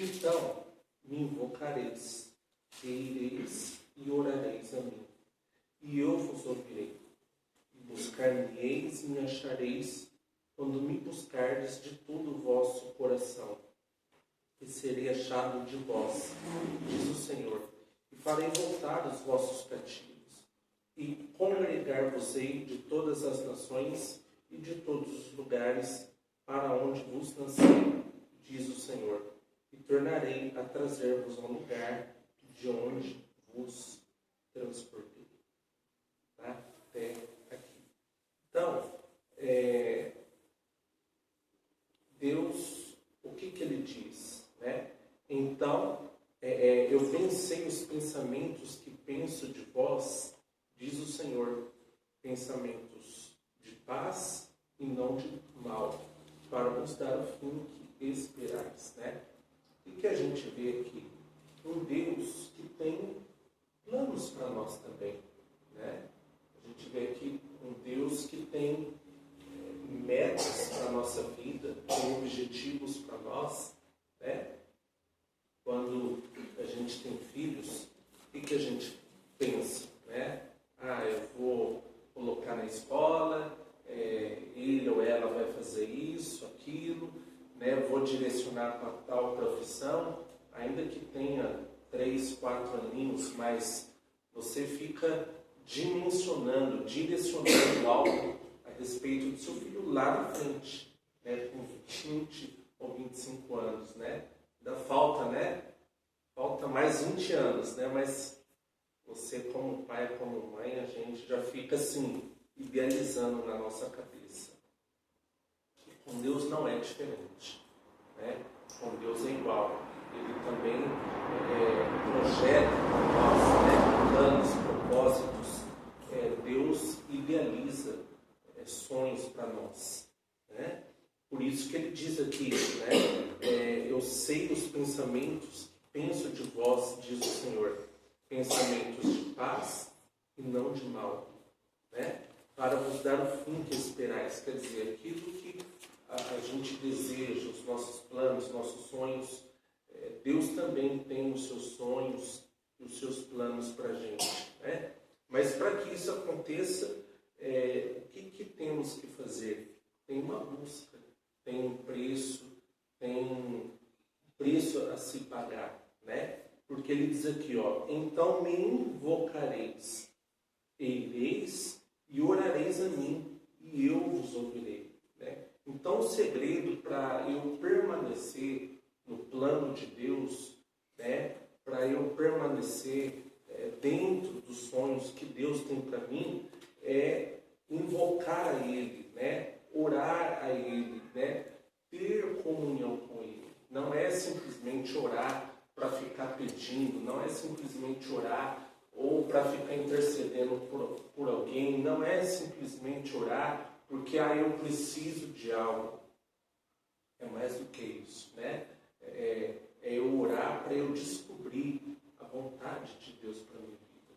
Então me invocareis, e ireis e orareis a mim, e eu vos ouvirei. E buscar-me-eis e me achareis, quando me buscardes de todo o vosso coração. E serei achado de vós, diz o Senhor, e farei voltar os vossos cativos, e congregar-vos-ei de todas as nações e de todos os lugares para onde vos lancei, diz o Senhor, e tornarei a trazer-vos ao lugar de onde vos transportei. Tá? Até aqui. Então, Deus, o que ele diz? Né? Então, eu pensei os pensamentos que penso de vós, diz o Senhor, pensamentos de paz e não de mal, para vos dar o fim que esperais. Né? O que a gente vê aqui? Um Deus que tem planos para nós também. Né? A gente vê aqui um Deus que tem metas para a nossa vida, tem objetivos para nós. Né? Quando a gente tem filhos, o que a gente pensa? Né? Eu vou colocar na escola, ele ou ela vai fazer isso, aquilo, né? Vou direcionar para tal profissão, ainda que tenha 3, 4 aninhos, mas você fica dimensionando, direcionando algo a respeito do seu filho lá na frente, né? Com 20 ou 25 anos, né? Ainda falta, né? Falta mais 20 anos, né? Mas você, como pai, como mãe, a gente já fica assim, idealizando na nossa cabeça. E com Deus não é diferente. Né? Com Deus é igual. Ele também projeta para nós, né, planos, propósitos. Deus idealiza sonhos para nós. Né? Por isso que ele diz aqui, né, eu sei os pensamentos que penso de vós, diz o Senhor, pensamentos de paz e não de mal, né? Para vos dar o fim que esperais, quer dizer, aquilo que a gente deseja, os nossos planos, nossos sonhos. Deus também tem os seus sonhos e os seus planos para a gente, né? Mas para que isso aconteça, o que temos que fazer? Tem uma busca, tem um preço a se pagar, né? Porque ele diz aqui, então me invocareis, ireis e orareis a mim, e eu vos ouvirei. Né? Então o segredo para eu permanecer no plano de Deus, né? Para eu permanecer dentro dos sonhos que Deus tem para mim, é invocar a Ele, né? Orar a Ele, né? Ter comunhão com Ele. Não é simplesmente orar para ficar pedindo, não é simplesmente orar ou para ficar intercedendo por alguém, não é simplesmente orar porque eu preciso de algo. É mais do que isso, né? É eu orar para eu descobrir a vontade de Deus para a minha vida.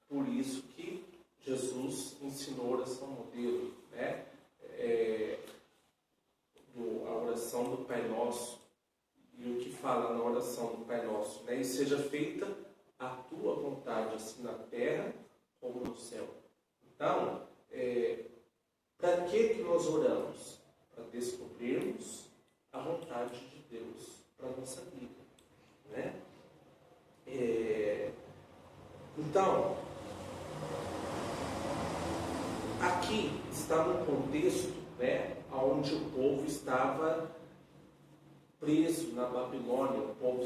Por isso que Jesus ensinou a oração modelo, né? A oração do Pai Nosso. E o que fala na oração do Pai Nosso, né? E seja feita a tua vontade, assim na terra como no céu. Então, para que nós oramos? Para descobrirmos a vontade de Deus para a nossa vida. Né? Então, aqui está num contexto, né, onde o povo estava preso na Babilônia, o povo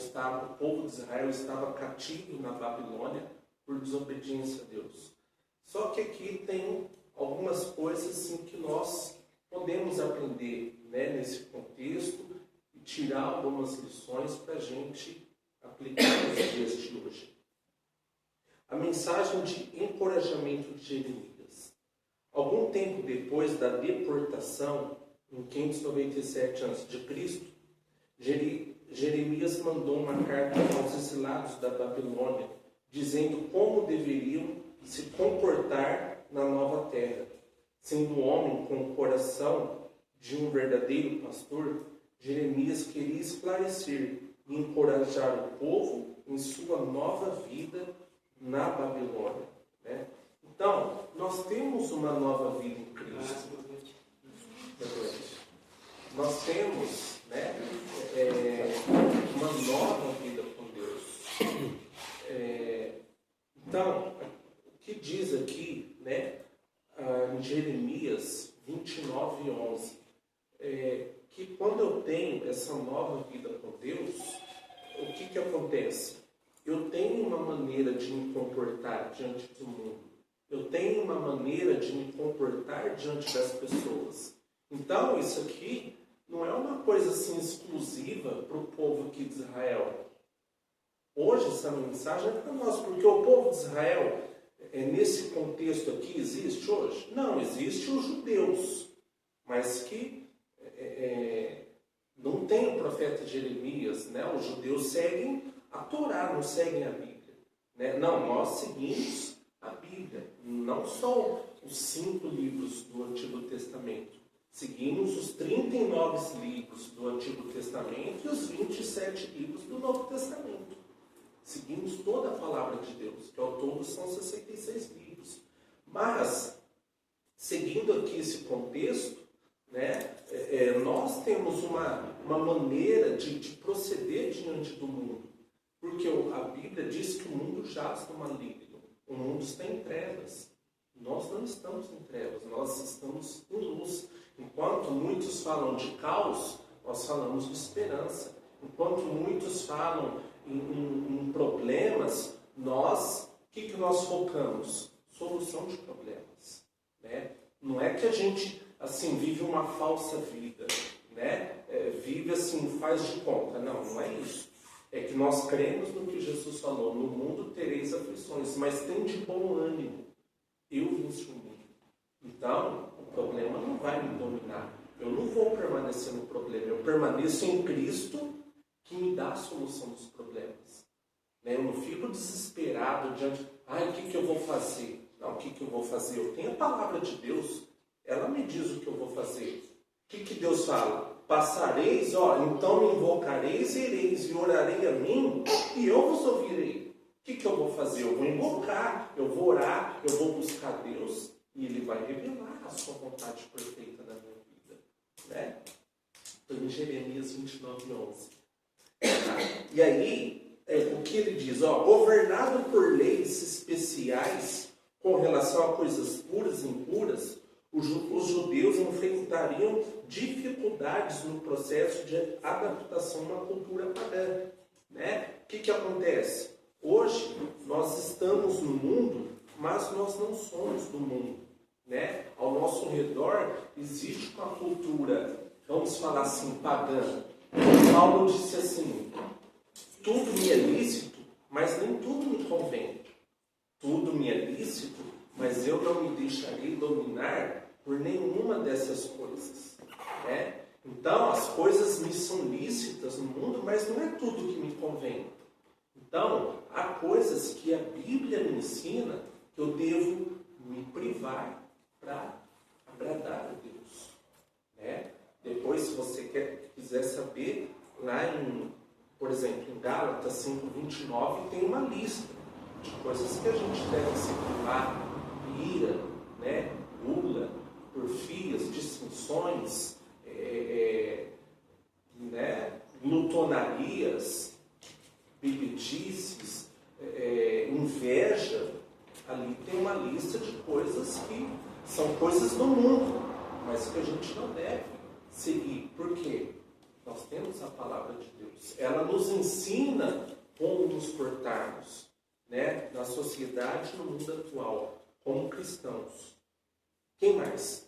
de Israel estava cativo na Babilônia por desobediência a Deus. Só que aqui tem algumas coisas assim, que nós podemos aprender, né, nesse contexto e tirar algumas lições para a gente aplicar nos dias de hoje. A mensagem de encorajamento de Jeremias. Algum tempo depois da deportação, em 597 a.C., Jeremias mandou uma carta aos exilados da Babilônia, dizendo como deveriam se comportar na nova terra. Sendo um homem com o coração de um verdadeiro pastor, Jeremias queria esclarecer e encorajar o povo em sua nova vida na Babilônia. Né? Então, nós temos uma nova vida em Cristo. Nós temos, né, uma nova vida com Deus. Então, o que diz aqui, né, em Jeremias 29:11, que quando eu tenho essa nova vida com Deus, o que acontece? Eu tenho uma maneira de me comportar diante do mundo. Eu tenho uma maneira de me comportar diante das pessoas. Então, isso aqui não é uma coisa assim exclusiva para o povo aqui de Israel. Hoje essa mensagem é para nós, porque o povo de Israel, nesse contexto aqui, existe hoje? Não, existe os judeus, mas que não tem o profeta Jeremias, né? Os judeus seguem a Torá, não seguem a Bíblia. Né? Não, nós seguimos a Bíblia, não só os 5 livros do Antigo Testamento. Seguimos os 39 livros do Antigo Testamento e os 27 livros do Novo Testamento. Seguimos toda a palavra de Deus, que ao todo são 66 livros. Mas, seguindo aqui esse contexto, né, nós temos uma maneira de proceder diante do mundo. Porque a Bíblia diz que o mundo jaz no maligno. O mundo está em trevas. Nós não estamos em trevas, nós estamos em luz. Enquanto muitos falam de caos, nós falamos de esperança. Enquanto muitos falam em problemas, o que nós focamos? Solução de problemas. Né? Não é que a gente assim vive uma falsa vida, né? Vive assim, faz de conta. Não é isso. É que nós cremos no que Jesus falou: no mundo tereis aflições, mas tem de bom ânimo. Eu venci o mundo. Então, o problema não vai me dominar. Eu não vou permanecer no problema. Eu permaneço em Cristo, que me dá a solução dos problemas. Eu não fico desesperado diante, o que eu vou fazer? Não, o que eu vou fazer? Eu tenho a palavra de Deus. Ela me diz o que eu vou fazer. O que Deus fala? Passareis, então me invocareis, ireis e orarei a mim, e eu vos ouvirei. O que eu vou fazer? Eu vou invocar, eu vou orar, eu vou buscar Deus, e Ele vai revelar a sua vontade perfeita na minha vida. Né? Então, em Jeremias 29:11. E aí, o que ele diz? Governado por leis especiais com relação a coisas puras e impuras, os judeus enfrentariam dificuldades no processo de adaptação a uma cultura pagã. Né? O que acontece? Hoje, nós estamos no mundo, mas nós não somos do mundo. Né? Ao nosso redor existe uma cultura, vamos falar assim, pagã. Paulo disse assim: tudo me é lícito, mas nem tudo me convém. Tudo me é lícito, mas eu não me deixarei dominar por nenhuma dessas coisas. Né? Então, as coisas me são lícitas no mundo, mas não é tudo que me convém. Então, há coisas que a Bíblia me ensina que eu devo me privar para agradar a Deus. Né? Depois, se você quiser saber, lá por exemplo, em Gálatas 5:29, tem uma lista de coisas que a gente deve se privar: ira, né? Gula, porfias, dissensões, né? Glutonarias, bebedices, inveja. Ali tem uma lista de coisas que são coisas do mundo, mas que a gente não deve seguir. Por quê? Nós temos a palavra de Deus. Ela nos ensina como nos portarmos, né? Na sociedade e no mundo atual, como cristãos. Quem mais?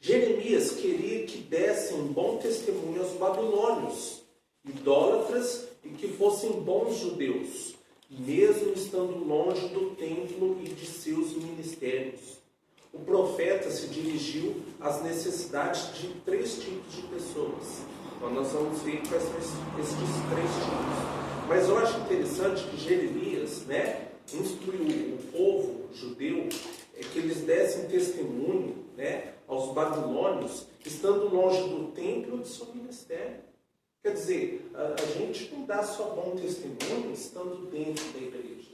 Jeremias queria que dessem bom testemunho aos babilônios, idólatras, e que fossem bons judeus, mesmo estando longe do templo e de seus ministérios. O profeta se dirigiu às necessidades de 3 tipos de pessoas. Então nós vamos ver quais são esses 3 tipos. Mas eu acho interessante que Jeremias, né, instruiu o povo judeu que eles dessem testemunho, né, aos babilônios, estando longe do templo de seu ministério. Quer dizer, a gente não dá só bom testemunho estando dentro da igreja.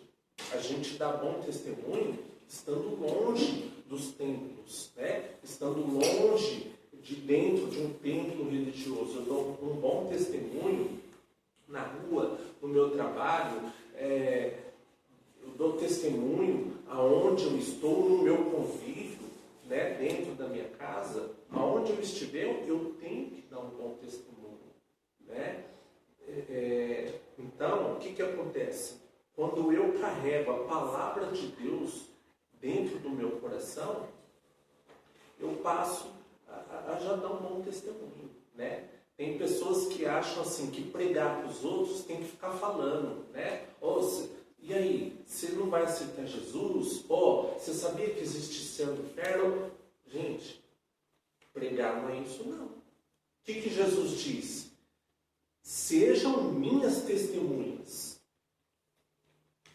A gente dá bom testemunho estando longe dos templos, né? Estando longe de dentro de um templo religioso. Eu dou um bom testemunho na rua, no meu trabalho, eu dou testemunho aonde eu estou, no meu convívio, né? Dentro da minha casa, aonde eu estiver, eu tenho que dar um bom testemunho, né? Então, o que acontece? Quando eu carrego a palavra de Deus dentro do meu coração, eu passo a já dar um bom testemunho, né? Tem pessoas que acham assim, que pregar para os outros tem que ficar falando, né? E aí, você não vai aceitar Jesus? Você sabia que existe céu e inferno? Gente, pregar não é isso não. O que Jesus diz? Sejam minhas testemunhas.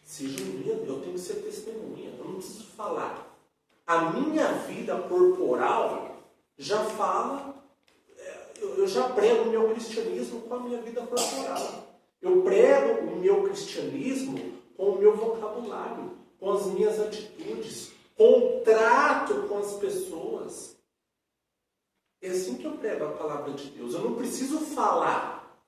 Sejam minhas, eu tenho que ser testemunha, eu não preciso falar. A minha vida corporal já fala, eu já prego o meu cristianismo com a minha vida corporal. Eu prego o meu cristianismo com o meu vocabulário, com as minhas atitudes, com o trato com as pessoas. É assim que eu prego a palavra de Deus. Eu não preciso falar.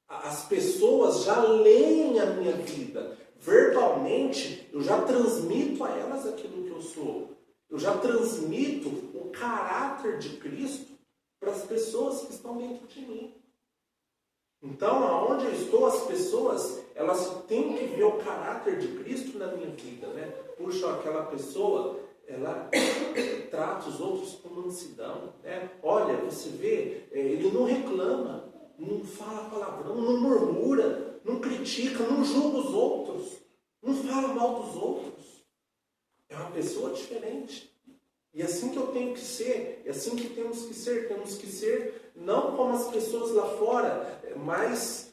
As pessoas já leem a minha vida. Verbalmente, eu já transmito a elas aquilo que eu sou. Eu já transmito o caráter de Cristo para as pessoas que estão dentro de mim. Então, aonde eu estou, as pessoas, elas têm que ver o caráter de Cristo na minha vida, né? Puxa, aquela pessoa, ela trata os outros com mansidão, né? Olha, você vê, ele não reclama, não fala palavrão, não murmura, não critica, não julga os outros, não fala mal dos outros. É uma pessoa diferente. E é assim que eu tenho que ser, é assim que temos que ser. Temos que ser não como as pessoas lá fora, mas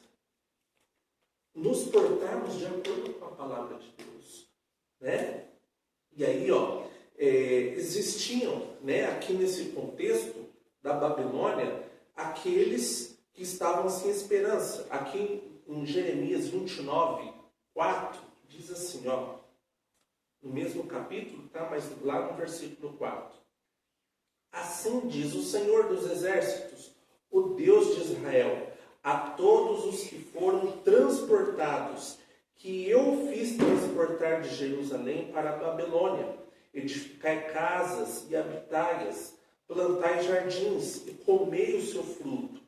nos portarmos de acordo com a palavra de Deus, né? E aí, existiam, né, aqui nesse contexto da Babilônia, aqueles que estavam sem esperança. Aqui em Jeremias 29, 4, diz assim, no mesmo capítulo, tá? Mas lá no versículo 4. Assim diz o Senhor dos Exércitos, o Deus de Israel, a todos os que foram transportados, que eu fiz transportar de Jerusalém para a Babilônia. Edificai casas e habitai-as, plantai jardins e comei o seu fruto.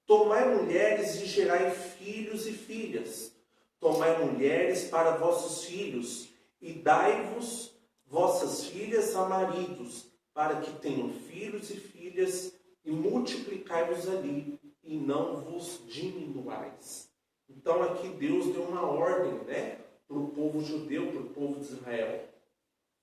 Tomai mulheres e gerai filhos e filhas. Tomai mulheres para vossos filhos, e dai-vos vossas filhas a maridos, para que tenham filhos e filhas, e multiplicai-vos ali, e não vos diminuais. Então aqui Deus deu uma ordem, né, para o povo judeu, para o povo de Israel.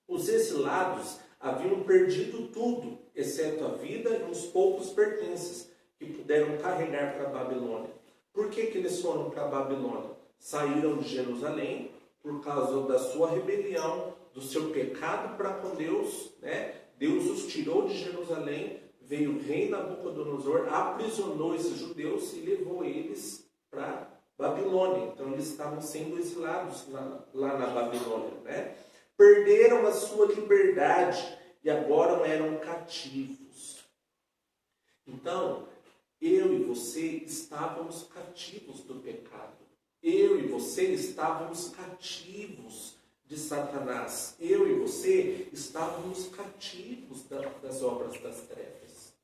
Os exilados haviam perdido tudo, exceto a vida e uns poucos pertences, que puderam carregar para a Babilônia. Por que eles foram para a Babilônia? Saíram de Jerusalém por causa da sua rebelião, do seu pecado para com Deus, né? Deus os tirou de Jerusalém, veio o rei Nabucodonosor, aprisionou esses judeus e levou eles para Babilônia. Então eles estavam sendo exilados lá na Babilônia, né? Perderam a sua liberdade e agora eram cativos. Então, eu e você estávamos cativos do pecado. Eu e você estávamos cativos de Satanás. Eu e você estávamos cativos das obras das trevas.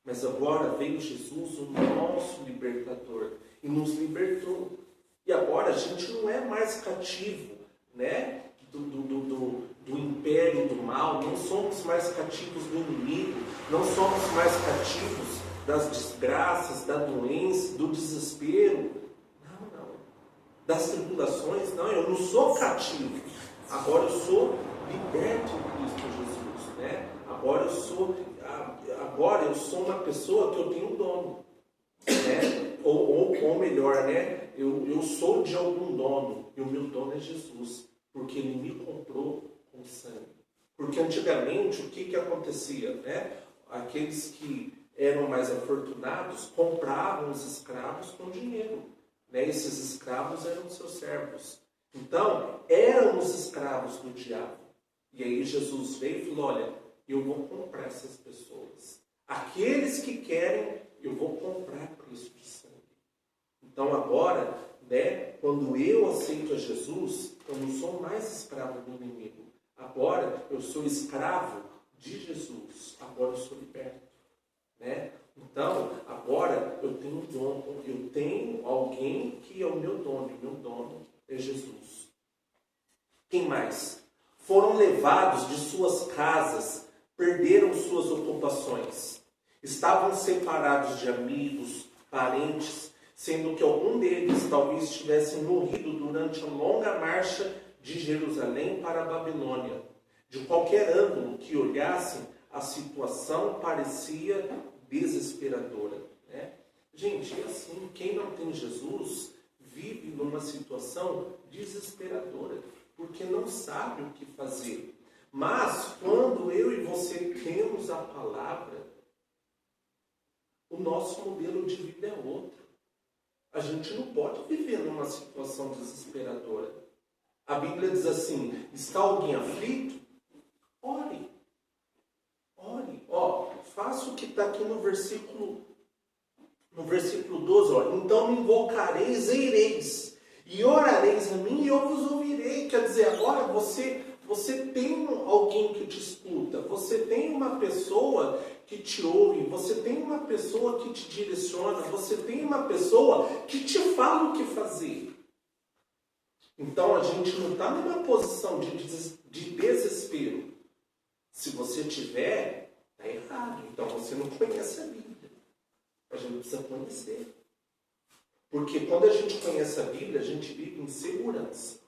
Mas agora veio Jesus, o nosso libertador, e nos libertou. E agora a gente não é mais cativo, né, do império do mal, não somos mais cativos do inimigo, não somos mais cativos das desgraças, da doença, do desespero, não, das tribulações, não, eu não sou cativo, agora eu sou liberto em Cristo Jesus, né? Agora eu sou uma pessoa que eu tenho um dono, né? Ou melhor, né? Eu sou de algum dono, e o meu dono é Jesus, porque ele me comprou com sangue. Porque antigamente, o que acontecia, né? Aqueles que eram mais afortunados, compravam os escravos com dinheiro. Né? Esses escravos eram seus servos. Então, eram os escravos do diabo. E aí Jesus veio e falou, olha, eu vou comprar essas pessoas. Aqueles que querem, eu vou comprar a preço de sangue. Então agora, né, quando eu aceito a Jesus, eu não sou mais escravo do inimigo. Agora eu sou escravo de Jesus. Agora eu sou liberto. Né? Então, agora eu tenho um dono. Eu tenho alguém que é o meu dono. O meu dono é Jesus. Quem mais? Foram levados de suas casas, perderam suas ocupações. Estavam separados de amigos, parentes, sendo que algum deles talvez tivessem morrido durante a longa marcha de Jerusalém para a Babilônia. De qualquer ângulo que olhassem, a situação parecia desesperadora. Né? Gente, é assim, quem não tem Jesus vive numa situação desesperadora, porque não sabe o que fazer. Mas, quando eu e você temos a palavra, o nosso modelo de vida é outro. A gente não pode viver numa situação desesperadora. A Bíblia diz assim, está alguém aflito? Ore. Ore. Ó, faça o que está aqui no versículo 12. Ó. Então me invocareis e ireis. E orareis a mim e eu vos ouvirei. Quer dizer, agora você tem alguém que te escuta. Você tem uma pessoa que te ouve. Você tem uma pessoa que te direciona. Você tem uma pessoa que te fala o que fazer. Então a gente não está numa posição de desespero. Se você tiver, está errado. Então você não conhece a Bíblia. A gente precisa conhecer. Porque quando a gente conhece a Bíblia, a gente vive em segurança.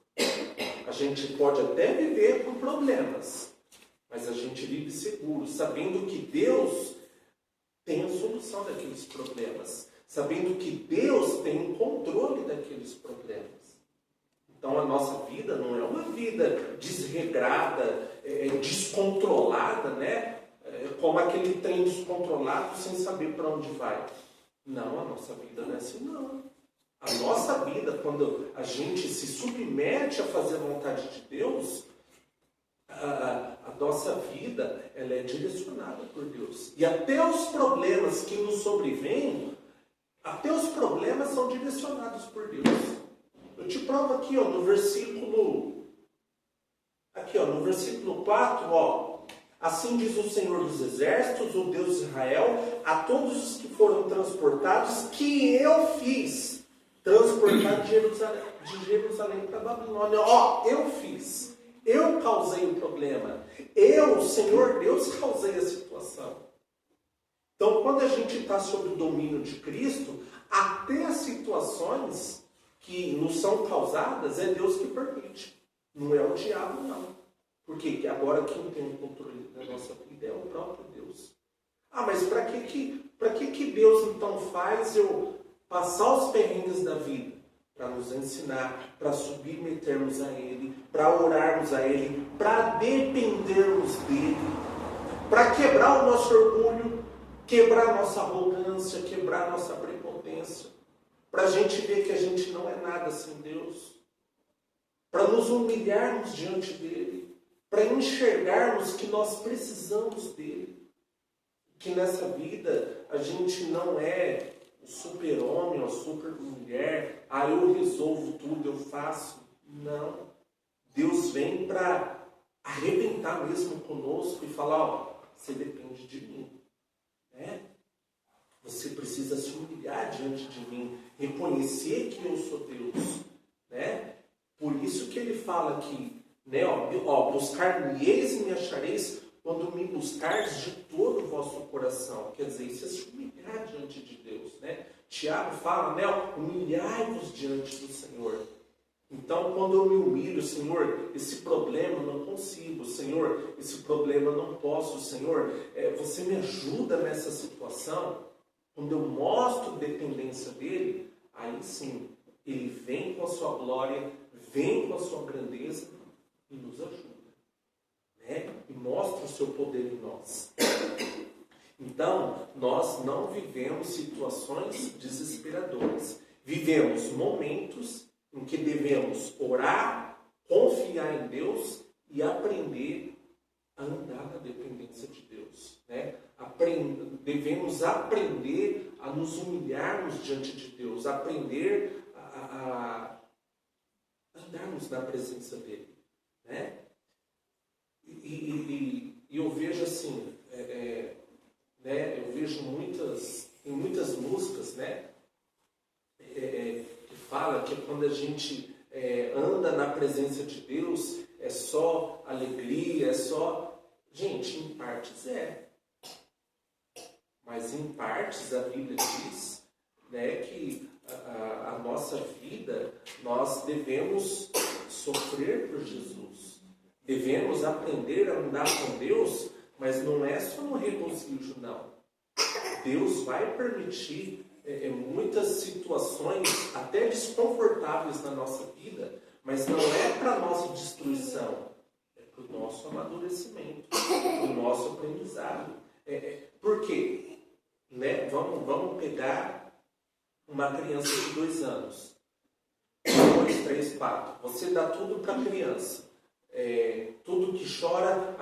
A gente pode até viver com problemas, mas a gente vive seguro, sabendo que Deus tem a solução daqueles problemas. Sabendo que Deus tem o controle daqueles problemas. Então a nossa vida não é uma vida desregrada, descontrolada, né? Como aquele trem descontrolado sem saber para onde vai. Não, a nossa vida não é assim, não. A nossa vida, quando a gente se submete a fazer a vontade de Deus, a nossa vida ela é direcionada por Deus. E até os problemas que nos sobrevêm, até os problemas são direcionados por Deus. Eu te provo aqui, ó, no versículo 4, ó. Assim diz o Senhor dos Exércitos, o Deus de Israel, a todos os que foram transportados, que eu fiz transportar de Jerusalém para a Babilônia. Ó, eu fiz. Eu causei o problema. Eu, Senhor Deus, causei a situação. Então, quando a gente está sob o domínio de Cristo, até as situações que nos são causadas é Deus que permite. Não é o diabo, não. Porque agora quem tem o controle da nossa vida é o próprio Deus. Ah, mas para que Deus então faz eu passar os perrengues da vida? Para nos ensinar, para submetermos a Ele, para orarmos a Ele, para dependermos dEle, para quebrar o nosso orgulho, quebrar a nossa arrogância, quebrar a nossa prepotência, para a gente ver que a gente não é nada sem Deus, para nos humilharmos diante dEle, para enxergarmos que nós precisamos dEle, que nessa vida a gente não é o super-homem, a super-mulher, eu resolvo tudo, eu faço. Não. Deus vem para arrebentar mesmo conosco e falar, ó, você depende de mim. Né? Você precisa se humilhar diante de mim, reconhecer que eu sou Deus. Né? Por isso que ele fala aqui, né, ó, buscar-me-eis e me achareis quando me buscardes de todo o vosso coração. Quer dizer, isso é se humilhar diante de Deus. Né? Tiago fala, né, humilhai-vos diante do Senhor. Então, quando eu me humilho, Senhor, esse problema eu não consigo, Senhor, esse problema eu não posso, Senhor, você me ajuda nessa situação. Quando eu mostro dependência dEle, aí sim, Ele vem com a sua glória, vem com a sua grandeza e nos ajuda. Né? E mostra o seu poder em nós. Então, nós não vivemos situações desesperadoras. Vivemos momentos em que devemos orar, confiar em Deus e aprender a andar na dependência de Deus, né? Devemos aprender a nos humilharmos diante de Deus, aprender a andarmos na presença dele, né? E eu vejo assim, né? Eu vejo muitas músicas, né? Que fala que quando a gente anda na presença de Deus é só alegria, é só... Gente, em partes mas em partes a Bíblia diz, né, que a nossa vida nós devemos sofrer por Jesus, devemos aprender a andar com Deus, mas não é só no regozijo, não. Deus vai permitir muitas situações até desconfortáveis na nossa vida, mas não é para a nossa destruição, é para o nosso amadurecimento, para o nosso aprendizado. Por quê? Né? Vamos pegar uma criança de 2 anos, 2, 3, 4. Você dá tudo para a criança. Tudo que chora,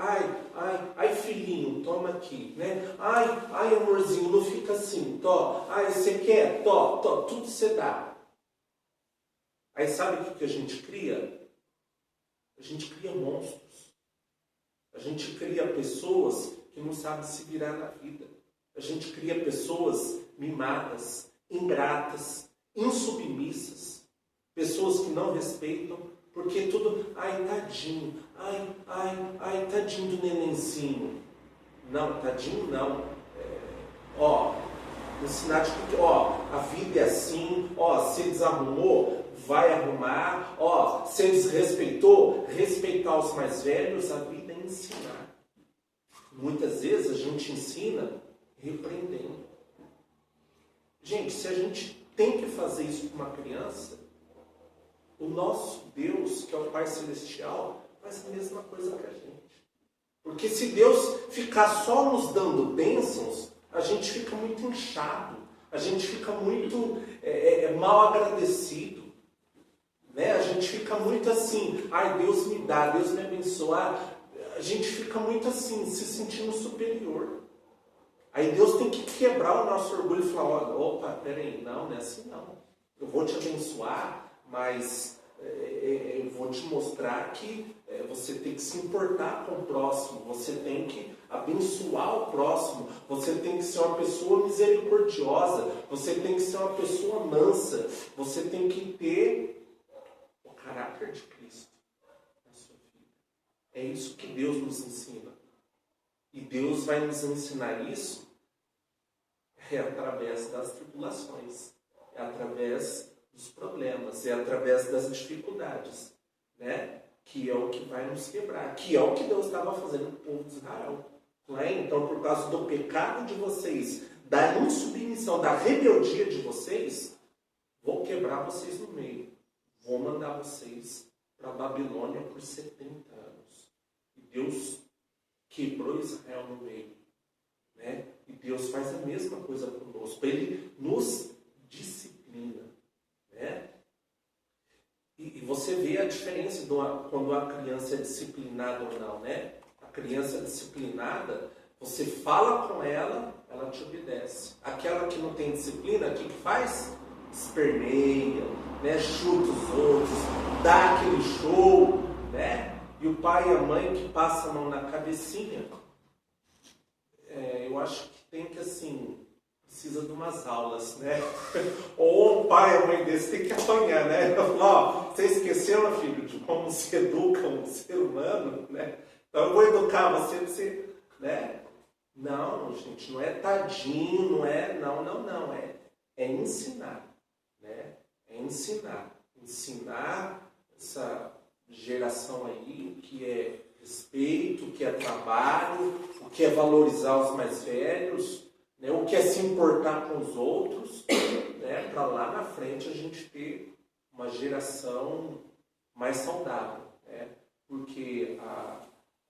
ai filhinho, toma aqui, né? Ai amorzinho, não fica assim, ai você quer, tudo você dá. Aí sabe o que a gente cria? A gente cria monstros. A gente cria pessoas que não sabem se virar na vida. A gente cria pessoas mimadas, ingratas, insubmissas, pessoas que não respeitam, porque tudo, tadinho, tadinho do nenenzinho. Não, tadinho não. Ensinar de que, a vida é assim, você desarrumou, vai arrumar, você desrespeitou, respeitar os mais velhos, a vida é ensinar. Muitas vezes a gente ensina repreendendo. Gente, se a gente tem que fazer isso com uma criança, o nosso Deus, que é o Pai Celestial, faz a mesma coisa que a gente. Porque se Deus ficar só nos dando bênçãos, a gente fica muito inchado, a gente fica muito mal agradecido, né? A gente fica muito assim, Deus me dá, Deus me abençoa, a gente fica muito assim, se sentindo superior. Aí Deus tem que quebrar o nosso orgulho e falar, peraí, não é assim não. Eu vou te abençoar, mas eu vou te mostrar que você tem que se importar com o próximo, você tem que abençoar o próximo, você tem que ser uma pessoa misericordiosa, você tem que ser uma pessoa mansa, você tem que ter o caráter de Cristo na sua vida. É isso que Deus nos ensina. E Deus vai nos ensinar isso através das tribulações, através dos problemas, através das dificuldades, né? Que é o que vai nos quebrar, que é o que Deus estava fazendo com o povo de Israel. Não é? Então, por causa do pecado de vocês, da insubmissão, da rebeldia de vocês, vou quebrar vocês no meio. Vou mandar vocês para a Babilônia por 70 anos. E Deus quebrou Israel no meio, né? E Deus faz a mesma coisa conosco. Ele nos disciplina, né? E você vê a diferença quando a criança é disciplinada ou não, né? A criança disciplinada, você fala com ela, ela te obedece. Aquela que não tem disciplina, o que faz? Esperneia, né? Chuta os outros, dá aquele show, né? E o pai e a mãe que passam a mão na cabecinha, eu acho que tem que, assim, precisa de umas aulas, né? Ou um pai e a mãe desse tem que apanhar, né? Você esqueceu, filho, de como se educa um ser humano, né? Então eu vou educar você, né? Não, gente, não é tadinho, não é, não. É ensinar, né? É ensinar essa geração aí, que é respeito, que é trabalho, o que é valorizar os mais velhos, né? O que é se importar com os outros, né? Para lá na frente a gente ter uma geração mais saudável, né? Porque a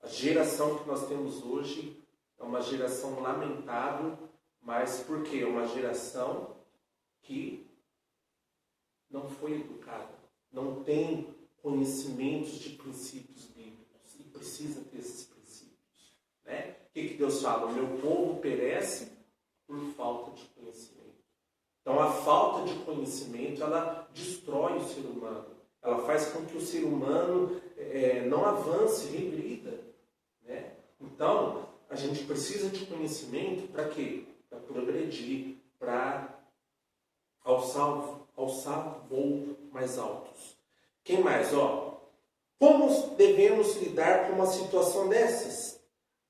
geração que nós temos hoje É uma geração lamentável, mas por quê? É uma geração que não foi educada, não tem conhecimentos de princípios bíblicos e precisa ter esses princípios, né? O que Deus fala? O meu povo perece por falta de conhecimento. Então a falta de conhecimento, ela destrói o ser humano. Ela faz com que o ser humano não avance, regrida, né? Então, a gente precisa de conhecimento para quê? Para progredir, para alçar voos mais altos. Quem mais? Como devemos lidar com uma situação dessas?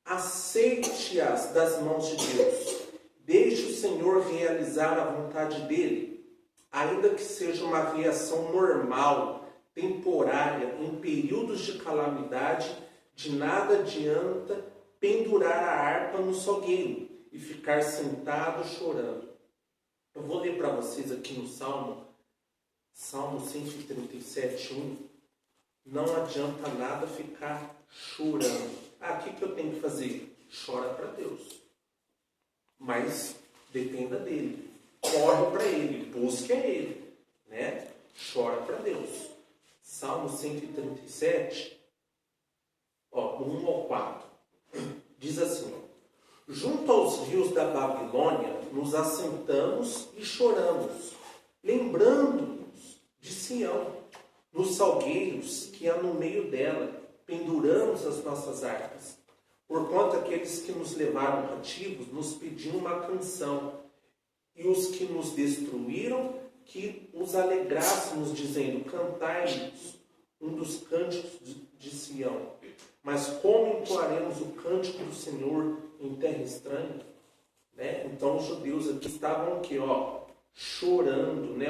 Aceite-as das mãos de Deus. Deixe o Senhor realizar a vontade dele, ainda que seja uma reação normal, temporária, em períodos de calamidade. De nada adianta pendurar a harpa no salgueiro e ficar sentado chorando. Eu vou ler para vocês aqui no Salmo 137, 1. Não adianta nada ficar chorando. O que eu tenho que fazer? Chora para Deus. Mas dependa dele. Corre para ele. Busque a ele. Né? Chora para Deus. Salmo 137, 1 ao 4. Diz assim: junto aos rios da Babilônia nos assentamos e choramos, lembrando-nos de Sião. Nos salgueiros que há no meio dela, penduramos as nossas harpas. Porquanto aqueles que nos levaram cativos nos pediam uma canção, e os que nos destruíram, que os alegrássemos, dizendo: cantai-nos um dos cânticos de Sião. Mas como entoaremos o cântico do Senhor em terra estranha? Né? Então os judeus aqui estavam aqui, chorando, né?